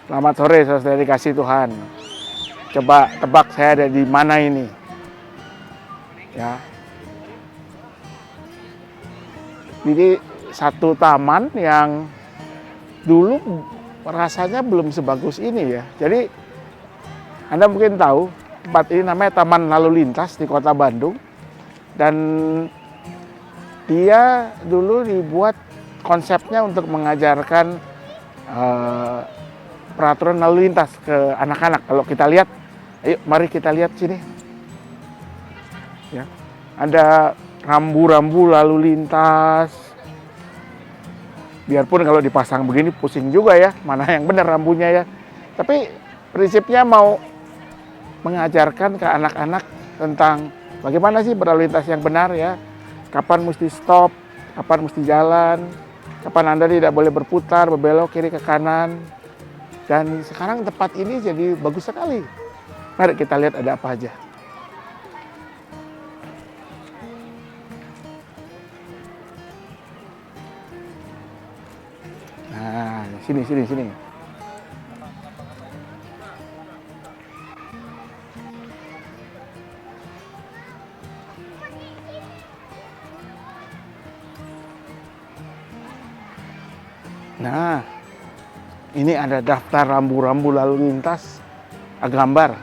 Selamat sore, saudara dikasih Tuhan. Coba tebak saya ada di mana ini? Ya. Jadi satu taman yang dulu rasanya belum sebagus ini ya. Jadi Anda mungkin tahu tempat ini namanya Taman Lalu Lintas di Kota Bandung. Dan dia dulu dibuat konsepnya untuk mengajarkan peraturan lalu lintas ke anak-anak. Kalau kita lihat, ayo mari kita lihat sini. Ya, ada rambu-rambu lalu lintas. Biarpun kalau dipasang begini pusing juga ya, mana yang benar rambunya ya. Tapi prinsipnya mau mengajarkan ke anak-anak tentang bagaimana sih berlalu lintas yang benar ya. Kapan mesti stop, kapan mesti jalan, kapan Anda tidak boleh berputar, berbelok kiri ke kanan. Dan sekarang tempat ini jadi bagus sekali. Mari kita lihat ada apa aja. Nah, sini. Nah, ini ada daftar rambu-rambu lalu lintas, gambar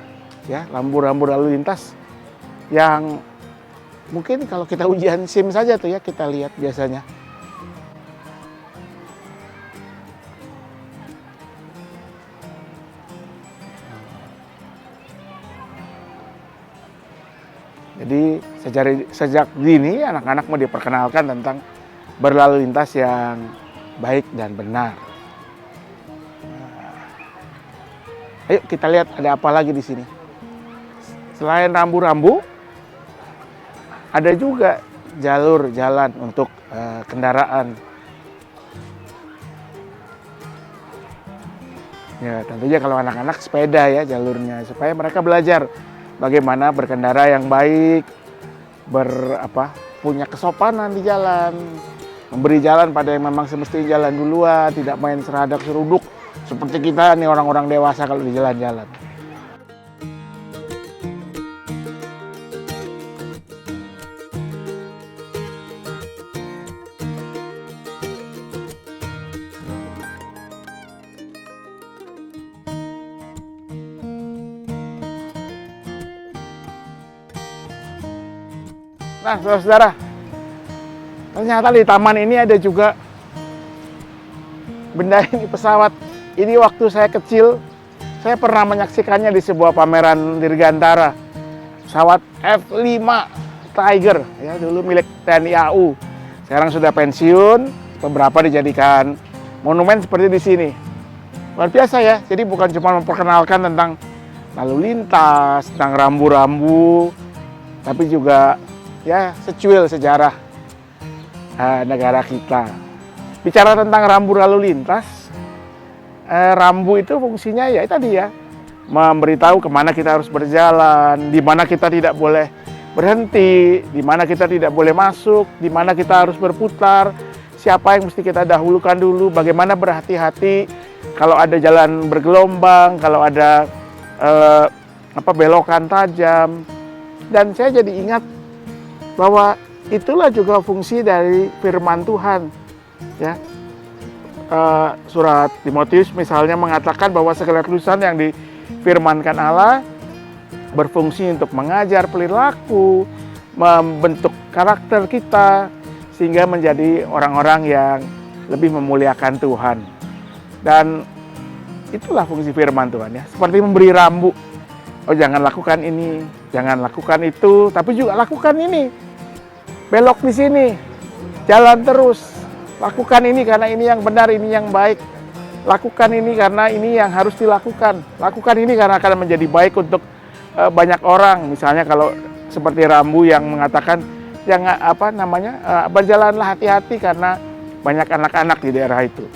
ya, rambu-rambu lalu lintas yang mungkin kalau kita ujian SIM saja tuh ya kita lihat biasanya. Jadi sejak dini anak-anak mau diperkenalkan tentang berlalu lintas yang baik dan benar. Ayo kita lihat ada apa lagi di sini. Selain rambu-rambu, ada juga jalur jalan untuk kendaraan. Ya, tentunya kalau anak-anak sepeda ya jalurnya supaya mereka belajar bagaimana berkendara yang baik, punya kesopanan di jalan, memberi jalan pada yang memang semestinya jalan duluan, tidak main seradak seruduk seperti kita nih orang-orang dewasa kalau di jalan-jalan. Nah, saudara-saudara, ternyata di taman ini ada juga benda ini, pesawat. Ini waktu saya kecil, saya pernah menyaksikannya di sebuah pameran dirgantara. Pesawat F-5 Tiger, ya dulu milik TNI AU. Sekarang sudah pensiun, beberapa dijadikan monumen seperti di sini. Luar biasa ya, jadi bukan cuma memperkenalkan tentang lalu lintas, tentang rambu-rambu, tapi juga ya secuil sejarah negara kita. Bicara tentang rambu lalu lintas, rambu itu fungsinya ya tadi ya, memberitahu kemana kita harus berjalan, di mana kita tidak boleh berhenti, di mana kita tidak boleh masuk, di mana kita harus berputar, siapa yang mesti kita dahulukan dulu, bagaimana berhati-hati kalau ada jalan bergelombang, kalau ada belokan tajam. Dan saya jadi ingat bahwa itulah juga fungsi dari firman Tuhan ya. Surat Timotius misalnya mengatakan bahwa segala tulisan yang difirmankan Allah berfungsi untuk mengajar perilaku, membentuk karakter kita sehingga menjadi orang-orang yang lebih memuliakan Tuhan. Dan itulah fungsi firman Tuhan ya, seperti memberi rambu. Oh, jangan lakukan ini, jangan lakukan itu, tapi juga lakukan ini. Belok di sini, jalan terus. Lakukan ini karena ini yang benar, ini yang baik. Lakukan ini karena ini yang harus dilakukan. Lakukan ini karena akan menjadi baik untuk banyak orang. Misalnya kalau seperti rambu yang mengatakan jangan berjalanlah hati-hati karena banyak anak-anak di daerah itu.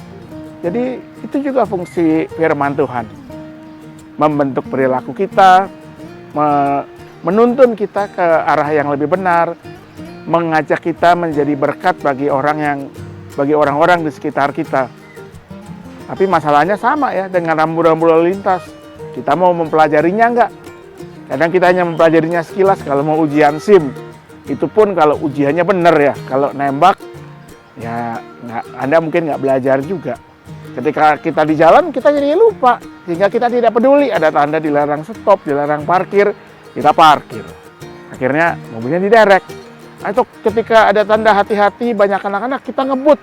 Jadi itu juga fungsi firman Tuhan. Membentuk perilaku kita, menuntun kita ke arah yang lebih benar, mengajak kita menjadi berkat bagi orang-orang di sekitar kita. Tapi masalahnya sama ya dengan rambu-rambu lalu lintas. Kita mau mempelajarinya enggak? Kadang kita hanya mempelajarinya sekilas kalau mau ujian SIM. Itu pun kalau ujiannya benar ya. Kalau nembak, ya Anda mungkin nggak belajar juga. Ketika kita di jalan, kita jadi lupa. Sehingga kita tidak peduli. Ada tanda dilarang stop, dilarang parkir, kita parkir. Akhirnya mobilnya diderek. Atau ketika ada tanda hati-hati, banyak anak-anak, kita ngebut.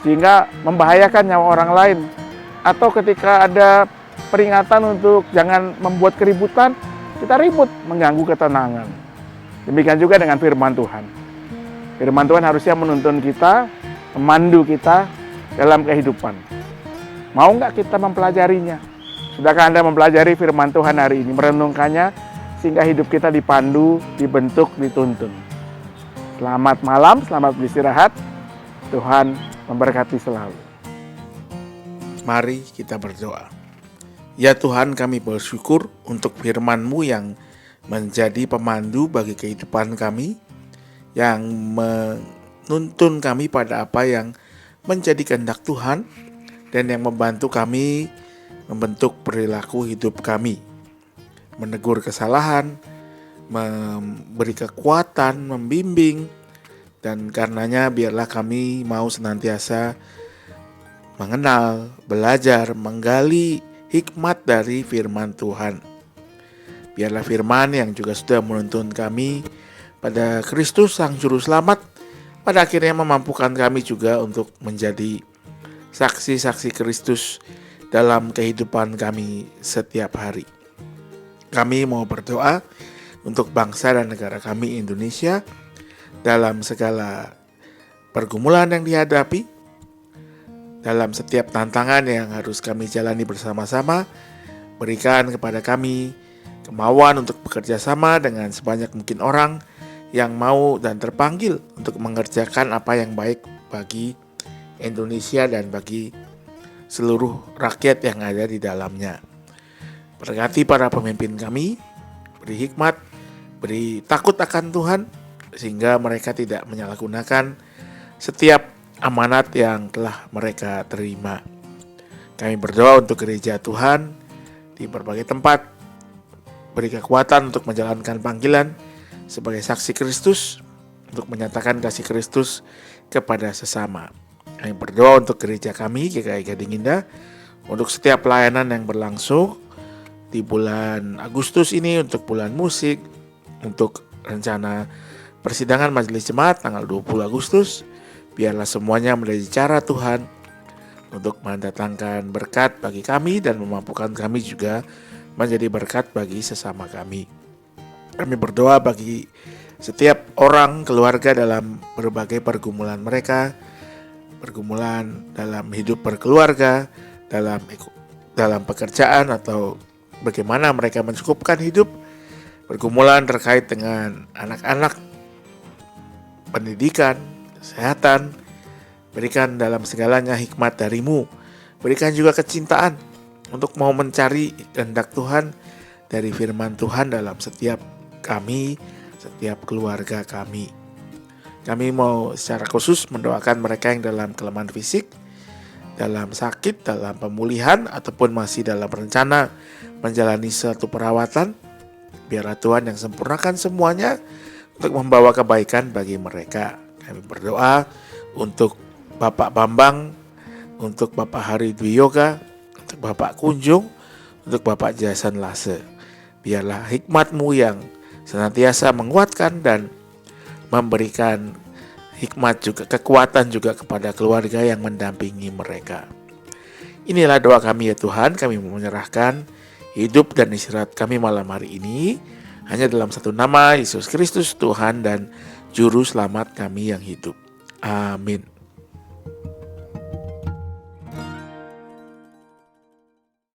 Sehingga membahayakan nyawa orang lain. Atau ketika ada peringatan untuk jangan membuat keributan, kita ribut, mengganggu ketenangan. Demikian juga dengan firman Tuhan. Firman Tuhan harusnya menuntun kita, memandu kita dalam kehidupan. Mau nggak kita mempelajarinya? Sudahkah Anda mempelajari firman Tuhan hari ini, merenungkannya, sehingga hidup kita dipandu, dibentuk, dituntun. Selamat malam, selamat beristirahat. Tuhan memberkati selalu. Mari kita berdoa. Ya Tuhan, kami bersyukur untuk firman-Mu yang menjadi pemandu bagi kehidupan kami, yang menuntun kami pada apa yang menjadi kehendak Tuhan, dan yang membantu kami membentuk perilaku hidup kami, menegur kesalahan, memberi kekuatan, membimbing, dan karenanya biarlah kami mau senantiasa mengenal, belajar, menggali hikmat dari firman Tuhan. Biarlah firman yang juga sudah menuntun kami pada Kristus Sang Juru Selamat, pada akhirnya memampukan kami juga untuk menjadi saksi-saksi Kristus dalam kehidupan kami setiap hari. Kami mau berdoa untuk bangsa dan negara kami Indonesia dalam segala pergumulan yang dihadapi, dalam setiap tantangan yang harus kami jalani bersama-sama. Berikan kepada kami kemauan untuk bekerja sama dengan sebanyak mungkin orang yang mau dan terpanggil untuk mengerjakan apa yang baik bagi Indonesia dan bagi seluruh rakyat yang ada di dalamnya. Berkati para pemimpin kami, beri hikmat, beri takut akan Tuhan, sehingga mereka tidak menyalahgunakan setiap amanat yang telah mereka terima. Kami berdoa untuk gereja Tuhan di berbagai tempat, beri kekuatan untuk menjalankan panggilan sebagai saksi Kristus, untuk menyatakan kasih Kristus kepada sesama. Kami berdoa untuk gereja kami, GKI Gading Indah, untuk setiap pelayanan yang berlangsung di bulan Agustus ini, untuk bulan musik, untuk rencana persidangan Majelis Jemaat tanggal 20 Agustus, biarlah semuanya menjadi cara Tuhan untuk mendatangkan berkat bagi kami dan memampukan kami juga menjadi berkat bagi sesama kami. Kami berdoa bagi setiap orang, keluarga dalam berbagai pergumulan mereka, pergumulan dalam hidup berkeluarga, dalam pekerjaan atau bagaimana mereka mencukupkan hidup, pergumulan terkait dengan anak-anak, pendidikan, kesehatan. Berikan dalam segalanya hikmat dari-Mu. Berikan juga kecintaan untuk mau mencari kehendak Tuhan dari firman Tuhan dalam setiap kami, setiap keluarga kami. Kami mau secara khusus mendoakan mereka yang dalam kelemahan fisik, dalam sakit, dalam pemulihan, ataupun masih dalam rencana menjalani suatu perawatan. Biarlah Tuhan yang sempurnakan semuanya untuk membawa kebaikan bagi mereka. Kami berdoa untuk Bapak Bambang, untuk Bapak Hari Dwi Yoga, untuk Bapak Kunjung, untuk Bapak Jason Lase. Biarlah hikmat-Mu yang senantiasa menguatkan dan memberikan hikmat juga, kekuatan juga kepada keluarga yang mendampingi mereka. Inilah doa kami ya Tuhan, kami menyerahkan hidup dan istirahat kami malam hari ini hanya dalam satu nama, Yesus Kristus Tuhan dan Juru Selamat kami yang hidup. Amin.